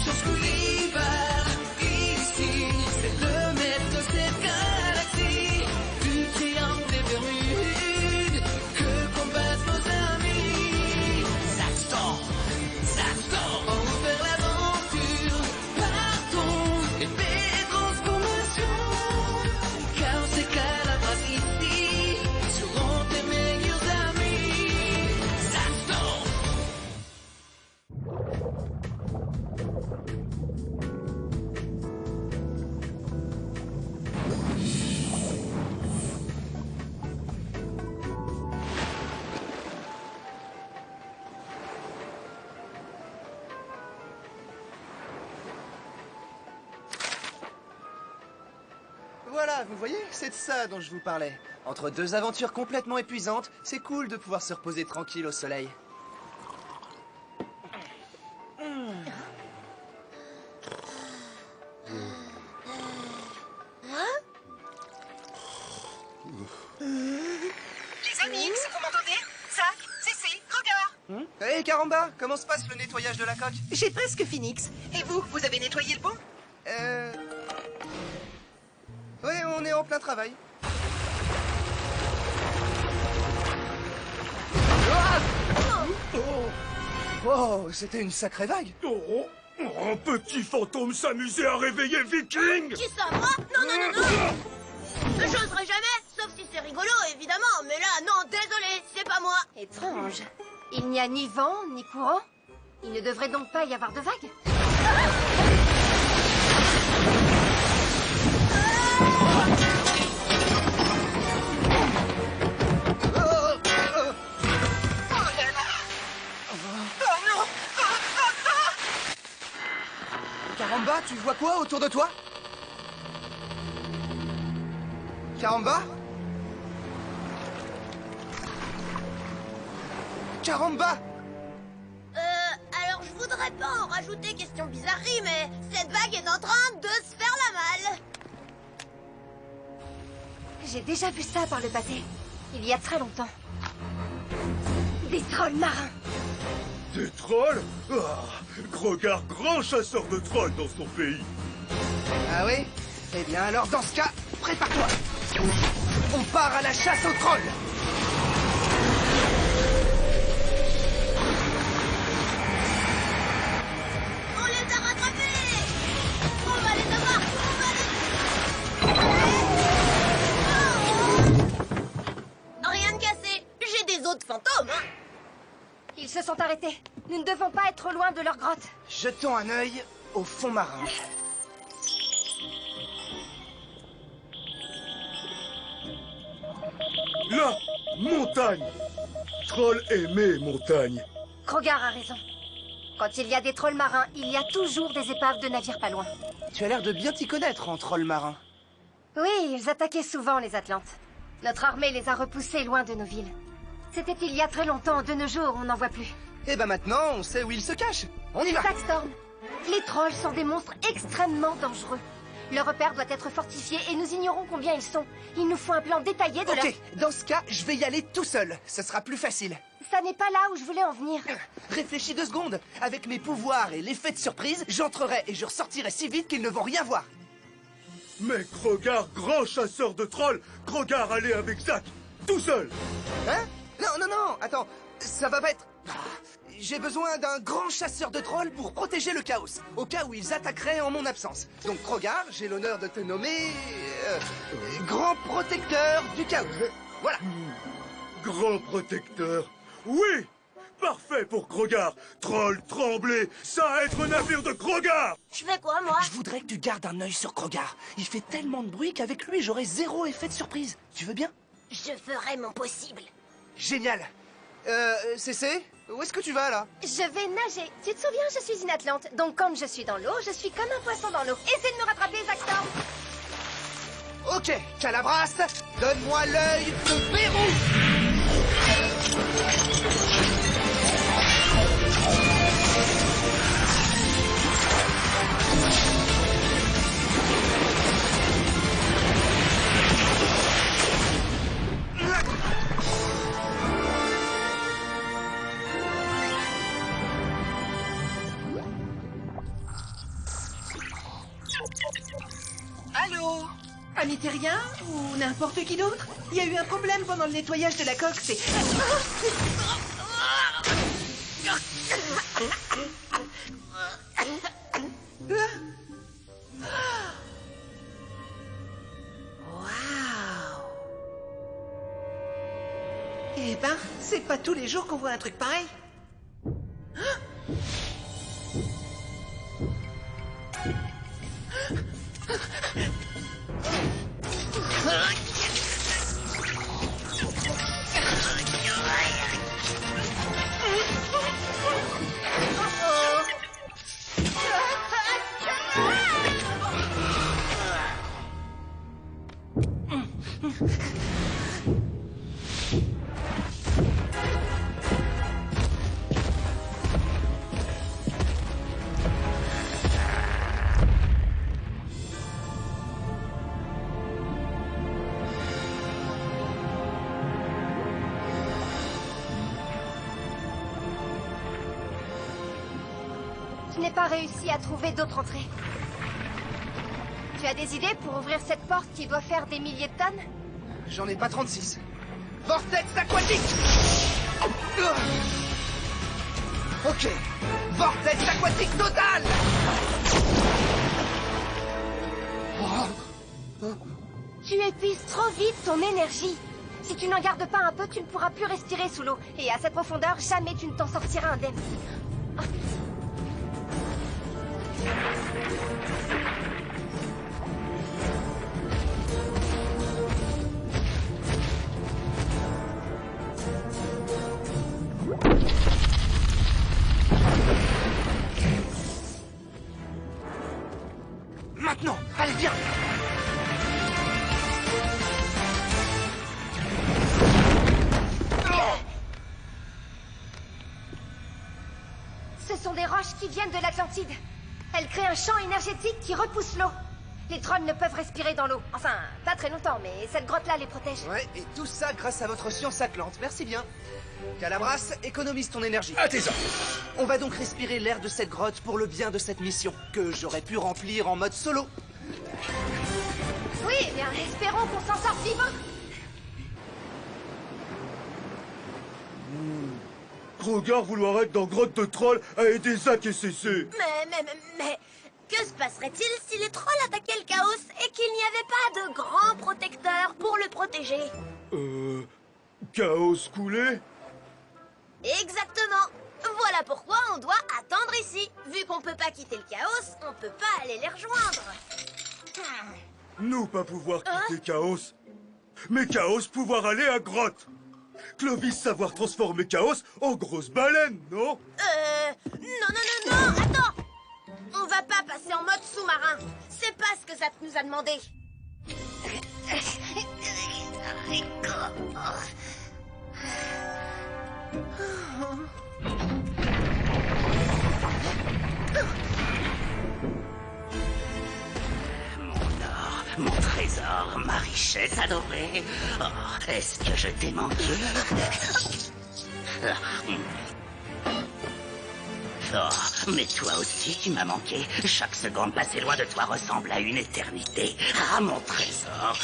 Georges Coulibard, ici, c'est le maître de cette galaxie. Du triangle des Bermudes, que combattent nos amis. Zaxxon, on vers l'aventure. Partons, épée de transformation. Car c'est Calabras ici, seront tes meilleurs amis. Zaxxon. Voilà, vous voyez, c'est de ça dont je vous parlais. Entre deux aventures complètement épuisantes, c'est cool de pouvoir se reposer tranquille au soleil. Les amis, vous m'entendez? Zack, Cécile, Krogar. Hé, Caramba, comment se passe le nettoyage de la coque? J'ai presque fini. Et vous avez nettoyé le pont? Ouais, on est en plein travail. Oh, c'était une sacrée vague. Oh, un petit fantôme s'amuser à réveiller Viking. Qui ça, moi? Non. J'oserais jamais, sauf si c'est rigolo, évidemment. Mais là, non, désolé, c'est pas moi. Étrange. Il n'y a ni vent, ni courant. Il ne devrait donc pas y avoir de vagues. Caramba, tu vois quoi autour de toi? Caramba? Caramba! Alors je voudrais pas en rajouter question bizarrerie, mais cette vague est en train de se faire la malle. J'ai déjà vu ça par le passé. Il y a très longtemps. Des trolls marins. Des trolls? Krogar, grand chasseur de trolls dans son pays. Ah oui? Eh bien alors dans ce cas, prépare-toi! On part à la chasse aux trolls! On les a rattrapés. On va les avoir. Rien de cassé. J'ai des autres fantômes, hein. Ils se sont arrêtés. Nous ne devons pas être loin de leur grotte. Jetons un œil au fond marin. Là, montagne. Troll aimé, montagne. Krogar a raison. Quand il y a des trolls marins, il y a toujours des épaves de navires pas loin. Tu as l'air de bien t'y connaître en trolls marins. Oui, ils attaquaient souvent les Atlantes. Notre armée les a repoussés loin de nos villes. C'était il y a très longtemps, de nos jours, on n'en voit plus. Et ben maintenant, on sait où ils se cachent. On y va! Zaxxon, les trolls sont des monstres extrêmement dangereux. Le repère doit être fortifié et nous ignorons combien ils sont. Il nous faut un plan détaillé de leur... Ok, dans ce cas, je vais y aller tout seul. Ce sera plus facile. Ça n'est pas là où je voulais en venir. Réfléchis 2 secondes. Avec mes pouvoirs et l'effet de surprise, j'entrerai et je ressortirai si vite qu'ils ne vont rien voir. Mais Krogar, grand chasseur de trolls, Krogar allez avec Zack, tout seul. Hein? Non, attends. Ça va pas être... J'ai besoin d'un grand chasseur de trolls pour protéger le chaos, au cas où ils attaqueraient en mon absence. Donc, Krogar, j'ai l'honneur de te nommer... grand protecteur du chaos. Voilà. Grand protecteur. Oui, parfait pour Krogar. Troll, tremblez, ça à être navire de Krogar. Je fais quoi, moi? Je voudrais que tu gardes un œil sur Krogar. Il fait tellement de bruit qu'avec lui, j'aurai 0 effet de surprise. Tu veux bien? Je ferai mon possible. Génial. Cécé, où est-ce que tu vas, là? Je vais nager. Tu te souviens, je suis une Atlante. Donc comme je suis dans l'eau, je suis comme un poisson dans l'eau. Essaie de me rattraper, Zaxxon. Ok, Calabras, donne-moi l'œil de Pérou. Allô? Ami Terrien ou n'importe qui d'autre? Il y a eu un problème pendant le nettoyage de la coque, c'est... Waouh! Eh ben, c'est pas tous les jours qu'on voit un truc pareil. Je n'ai pas réussi à trouver d'autres entrées. Tu as des idées pour ouvrir cette porte qui doit faire des milliers de tonnes? J'en ai pas 36. Vortex aquatique! Ok. Vortex aquatique total! Tu épuises trop vite ton énergie. Si tu n'en gardes pas un peu, tu ne pourras plus respirer sous l'eau. Et à cette profondeur, jamais tu ne t'en sortiras indemne. Maintenant, allez, viens! Ce sont des roches qui viennent de l'Atlantide. Elles créent un champ énergétique qui repousse l'eau. Les trolls ne peuvent respirer dans l'eau. Enfin, pas très longtemps, mais cette grotte-là les protège. Ouais, et tout ça grâce à votre science atlante. Merci bien. Calabras, économise ton énergie. À tes ordres. On va donc respirer l'air de cette grotte pour le bien de cette mission, que j'aurais pu remplir en mode solo. Oui, eh bien, espérons qu'on s'en sorte vivant. Krogar vouloir être dans grotte de troll a aidé Zack et CC. Mais... Que se passerait-il si les trolls attaquaient le chaos et qu'il n'y avait pas de grand protecteur pour le protéger? Chaos coulé? Exactement. Voilà pourquoi on doit attendre ici. Vu qu'on peut pas quitter le chaos, on peut pas aller les rejoindre. Nous pas pouvoir quitter Chaos, mais Chaos pouvoir aller à grotte. Clovis savoir transformer Chaos en grosse baleine, non? Non, attends. On va pas passer en mode sous-marin. C'est pas ce que ça nous a demandé. Mon trésor, ma richesse adorée. Oh, est-ce que je t'ai manqué? Oh, mais toi aussi tu m'as manqué. Chaque seconde passée loin de toi ressemble à une éternité. Ah, mon trésor.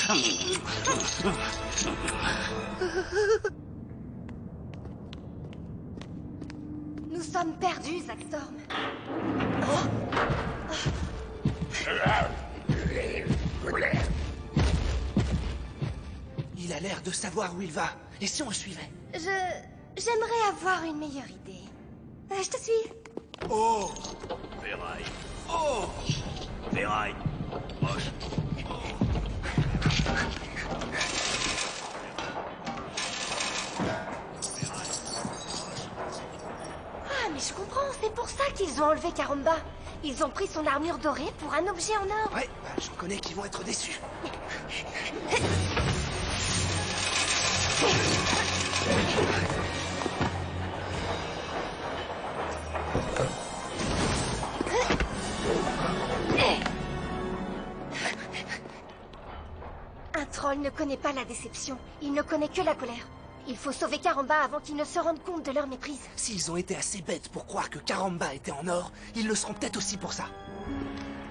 Nous sommes perdus, Zackstorm. Il a l'air de savoir où il va. Et si on le suivait? J'aimerais avoir une meilleure idée. Je te suis. Oh! Ferraille. Oh! Ferraille. Moche. Ah, mais je comprends, c'est pour ça qu'ils ont enlevé Karamba. Ils ont pris son armure dorée pour un objet en or. Ouais, bah, j'en connais qui vont être déçus. Un troll ne connaît pas la déception. Il ne connaît que la colère. Il faut sauver Karamba avant qu'ils ne se rendent compte de leur méprise. S'ils ont été assez bêtes pour croire que Karamba était en or, ils le seront peut-être aussi pour ça.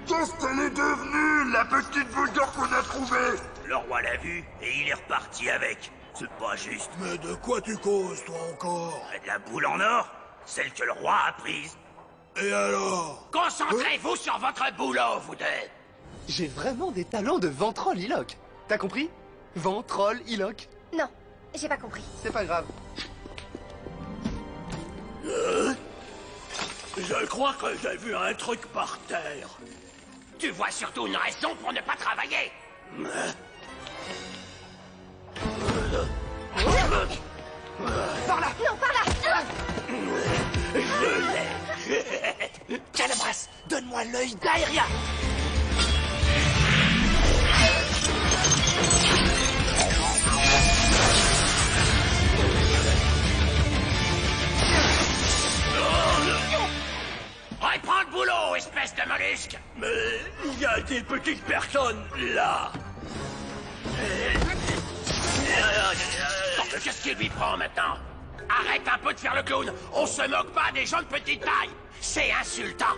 Qu'est-ce qu'elle est devenue, la petite boule d'or qu'on a trouvée? Le roi l'a vue et il est reparti avec. C'est pas juste. Mais de quoi tu causes, toi, encore? De la boule en or, celle que le roi a prise. Et alors? Concentrez-vous sur votre boulot, vous deux. J'ai vraiment des talents de ventroll Iloc. T'as compris? Ventroll Iloc. Non, j'ai pas compris. C'est pas grave. Je crois que j'ai vu un truc par terre. Tu vois surtout une raison pour ne pas travailler. Par là! Non, par là. Calabras, donne-moi l'œil d'Aéria! Reprends le boulot, espèce de mollusque. Mais il y a des petites personnes là. Qu'est-ce qu'il lui prend maintenant? Arrête un peu de faire le clown. On se moque pas des gens de petite taille. C'est insultant.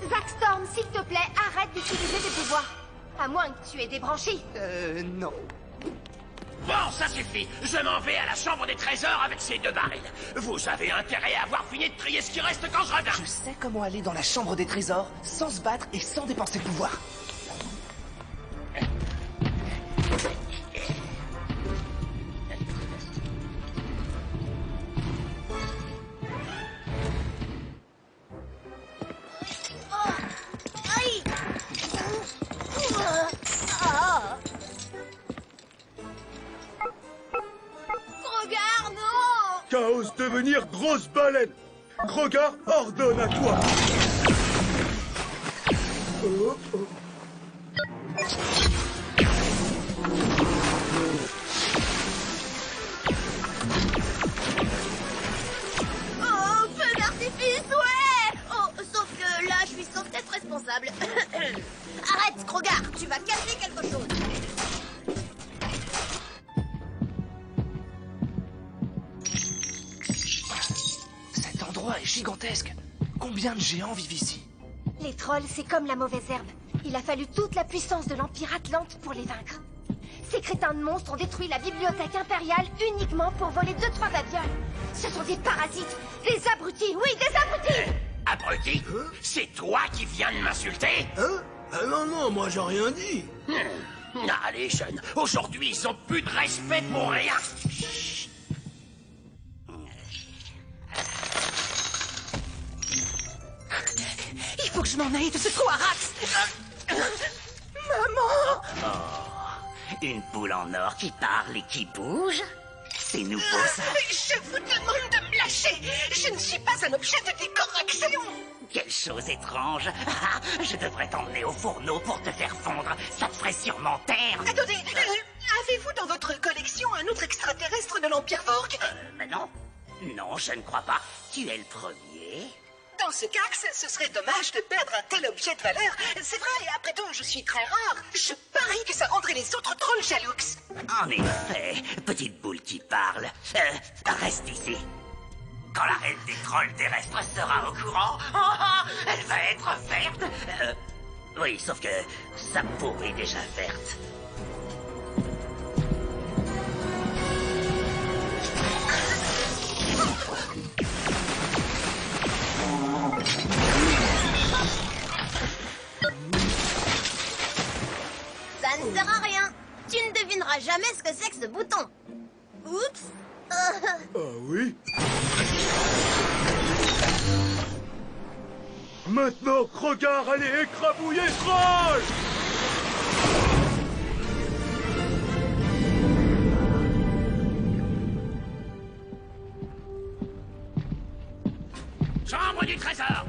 Zack Storm, s'il te plaît, arrête d'utiliser tes pouvoirs. À moins que tu aies des branchies. Non. Bon, ça suffit. Je m'en vais à la chambre des trésors avec ces deux barils. Vous avez intérêt à avoir fini de trier ce qui reste quand je reviens. Je sais comment aller dans la chambre des trésors sans se battre et sans dépenser de pouvoir. Aïe. Regarde, non. Chaos devenir grosse baleine. Krogar ordonne à toi. Oh, feu d'artifice, ouais. Oh, sauf que là, je suis censée être responsable. Arrête, Krogar, tu vas casser quelque chose. Cet endroit est gigantesque. Combien de géants vivent ici? Les trolls, c'est comme la mauvaise herbe. Il a fallu toute la puissance de l'Empire Atlante pour les vaincre. Ces crétins de monstres ont détruit la bibliothèque impériale uniquement pour voler 2-3 babioles. Ce sont des parasites, des abrutis, oui, des abrutis. Abruti, c'est toi qui viens de m'insulter? Hein? Ah non, non, moi j'ai rien dit. Ah, les jeunes, aujourd'hui, ils ont plus de respect pour rien. Il faut que je m'en aille de ce trou à Rax. Maman! Une boule en or qui parle et qui bouge? C'est nouveau, ça. Je vous demande de me lâcher. Je ne suis pas un objet de décoration. Quelle chose étrange. Ah, je devrais t'emmener au fourneau pour te faire fondre. Ça te ferait sûrement taire. Attendez, avez-vous dans votre collection un autre extraterrestre de l'Empire Vork? Mais non. Non, je ne crois pas. Tu es le premier. Dans ce cas, ce serait dommage de perdre un tel objet de valeur. C'est vrai, après tout, je suis très rare. Je parie que ça rendrait les autres trolls jaloux. En effet, petite boule qui parle. Reste ici. Quand la reine des trolls terrestres sera au courant, elle va être verte. Oui, sauf que sa peau est déjà verte. Ça ne sert à rien. Tu ne devineras jamais ce que c'est que ce bouton. Oups. Ah oui? Maintenant, Krogar, allez écrabouiller Troll! Chambre du trésor.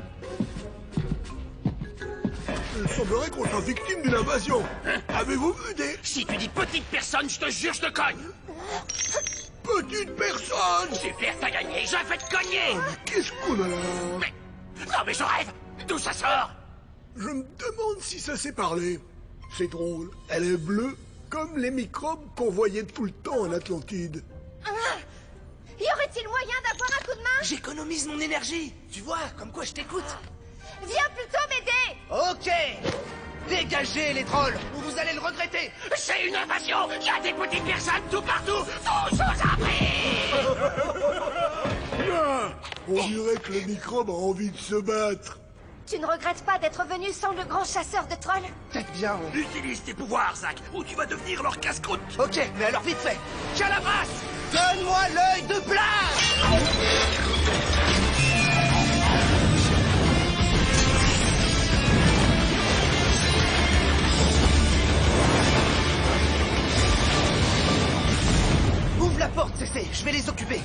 Il semblerait qu'on soit victime d'une invasion. Avez-vous vu des Si tu dis petite personne, je te jure, je te cogne. petites personnes? Super, t'as gagné, je vais te cogner. Qu'est-ce qu'on a là? Mais... Non, mais je rêve. D'où ça sort? Je me demande si ça sait parler. C'est drôle. Elle est bleue, comme les microbes qu'on voyait tout le temps en Atlantide. Y aurait-il moyen d'avoir un coup de main? J'économise mon énergie. Tu vois, comme quoi je t'écoute. Viens plutôt m'aider. Ok. Dégagez les trolls, ou vous allez le regretter. C'est une invasion. Il y a des petites personnes tout partout. Tous aux abris. Ah, on dirait que le microbe a envie de se battre. Tu ne regrettes pas d'être venu sans le grand chasseur de trolls? Peut-être bien, ouais. Utilise tes pouvoirs, Zack, ou tu vas devenir leur casse-croûte. Ok, mais alors vite fait. Calabras, donne-moi l'œil de Blast. Ouvre la porte, CC, je vais les occuper.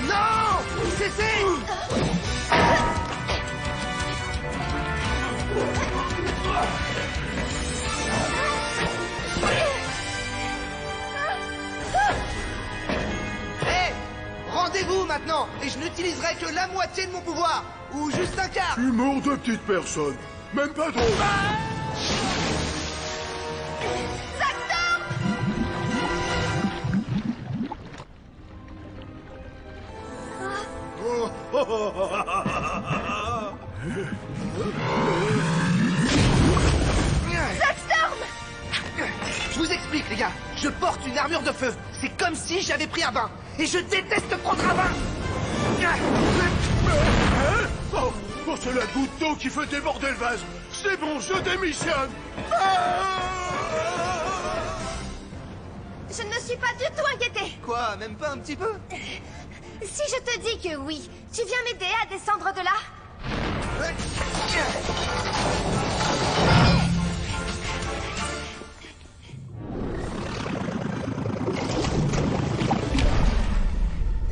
Non, CC. Rendez-vous maintenant, et je n'utiliserai que la moitié de mon pouvoir, ou juste un quart. Humour de petite personne. Même pas drôle. Je vous explique, les gars. Je porte une armure de feu. C'est comme si j'avais pris un bain. Et je déteste prendre un bain. Oh, c'est la goutte d'eau qui fait déborder le vase. C'est bon, je démissionne. Je ne me suis pas du tout inquiétée. Quoi, même pas un petit peu? Si je te dis que oui, tu viens m'aider à descendre de là?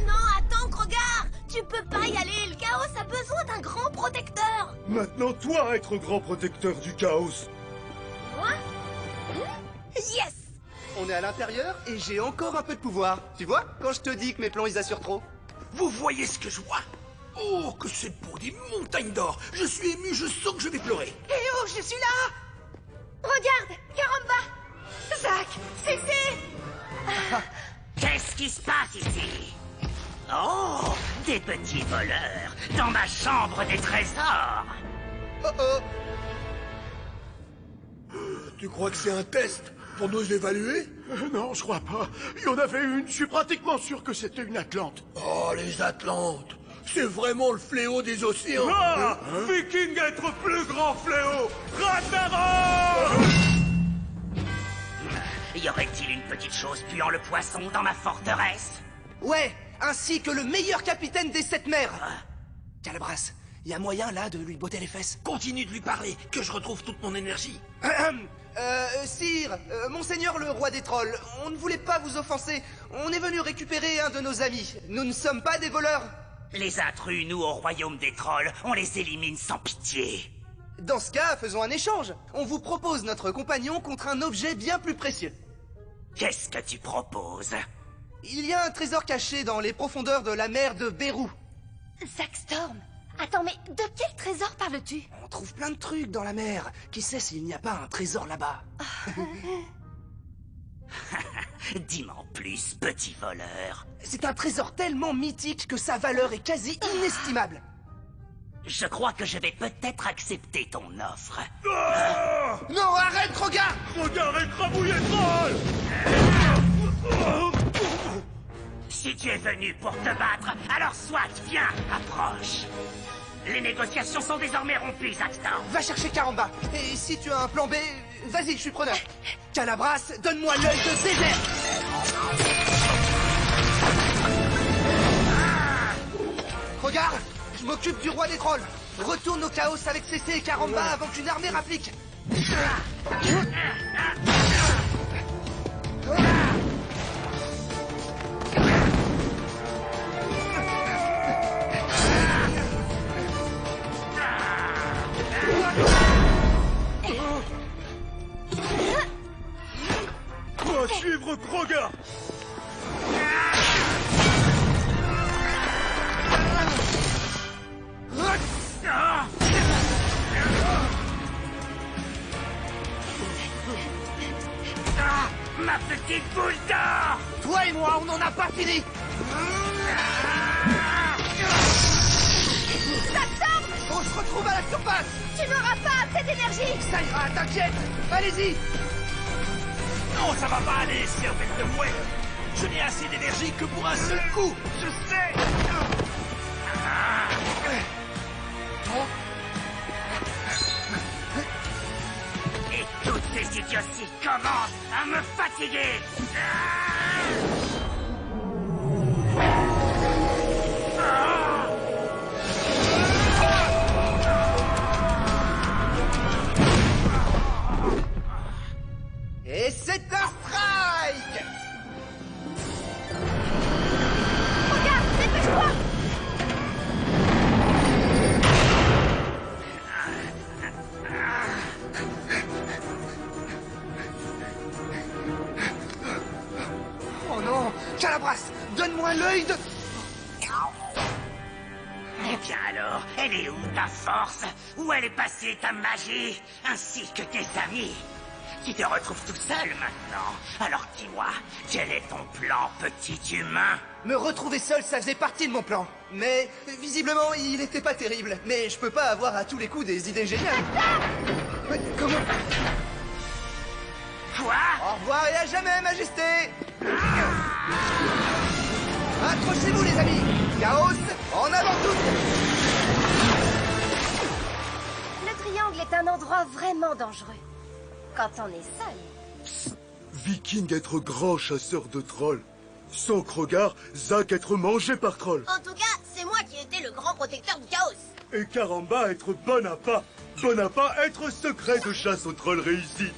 Non, attends, Krogar. Tu peux pas y aller. Le chaos a besoin d'un grand protecteur. Maintenant, toi, être grand protecteur du chaos. Moi? Yes. On est à l'intérieur et j'ai encore un peu de pouvoir. Tu vois, quand je te dis que mes plans ils assurent trop. Vous voyez ce que je vois? Oh, que c'est beau, des montagnes d'or. Je suis ému, je sens que je vais pleurer. Eh oh, je suis là. Regarde, Caramba! Zack, Cécé! Qu'est-ce qui se passe ici? Oh, des petits voleurs dans ma chambre des trésors. Oh oh. Tu crois que c'est un test pour nous évaluer? Non, je crois pas. Il y en avait une, je suis pratiquement sûr que c'était une Atlante. Oh, les Atlantes! C'est vraiment le fléau des océans. Ah, Viking être plus grand fléau, Ragnarok! Y aurait-il une petite chose puant le poisson dans ma forteresse? Ouais, ainsi que le meilleur capitaine des 7 mers. Calabras, y a moyen là de lui botter les fesses? Continue de lui parler, que je retrouve toute mon énergie. Sire, monseigneur le roi des trolls, on ne voulait pas vous offenser. On est venu récupérer un de nos amis. Nous ne sommes pas des voleurs. Les intrus, nous, au royaume des trolls, on les élimine sans pitié. Dans ce cas, faisons un échange. On vous propose notre compagnon contre un objet bien plus précieux. Qu'est-ce que tu proposes? Il y a un trésor caché dans les profondeurs de la mer de Bérou. Zack Storm! Attends, mais de quel trésor parles-tu? On trouve plein de trucs dans la mer. Qui sait s'il n'y a pas un trésor là-bas? Dis-moi plus, petit voleur. C'est un trésor tellement mythique que sa valeur est quasi inestimable. Je crois que je vais peut-être accepter ton offre. Non, arrête, Krogar! Regarde écrabouiller troll! Si tu es venu pour te battre, alors soit, viens, approche. Les négociations sont désormais rompues, Zack Storm. Va chercher Caramba. Et si tu as un plan B, vas-y, je suis preneur. Calabras, donne-moi l'œil de désert. Regarde, je m'occupe du roi des trolls. Retourne au chaos avec CC et Caramba avant qu'une armée rapplique. Va suivre Krogar! Ma petite boule d'or! Toi et moi, on n'en a pas fini. On se retrouve à la surface. Tu n'auras pas assez d'énergie. Ça ira, t'inquiète. Allez-y. Non, ça va pas aller, cervelle de mouette. Je n'ai assez d'énergie que pour un seul coup. Je sais. Et toutes ces idioties commencent à me fatiguer! Et c'est un strike. Regarde, dépêche-toi. Oh non, Calabras, donne-moi l'œil de... Eh bien alors, elle est où ta force? Où elle est passée ta magie? Ainsi que tes amis? Tu te retrouves tout seul maintenant. Alors dis-moi, quel est ton plan, petit humain? Me retrouver seul, ça faisait partie de mon plan. Mais, visiblement, il était pas terrible. Mais je peux pas avoir à tous les coups des idées géniales. Mais comment... Quoi? Au revoir et à jamais, Majesté. Accrochez-vous, les amis. Chaos, en avant tous. Le triangle est un endroit vraiment dangereux. Quand on est seul. Viking être grand chasseur de trolls. Sans Krogar, Zack être mangé par troll. En tout cas, c'est moi qui étais le grand protecteur du chaos. Et Karamba être bon à pas. Bon à pas être secret de chasse aux trolls réussi.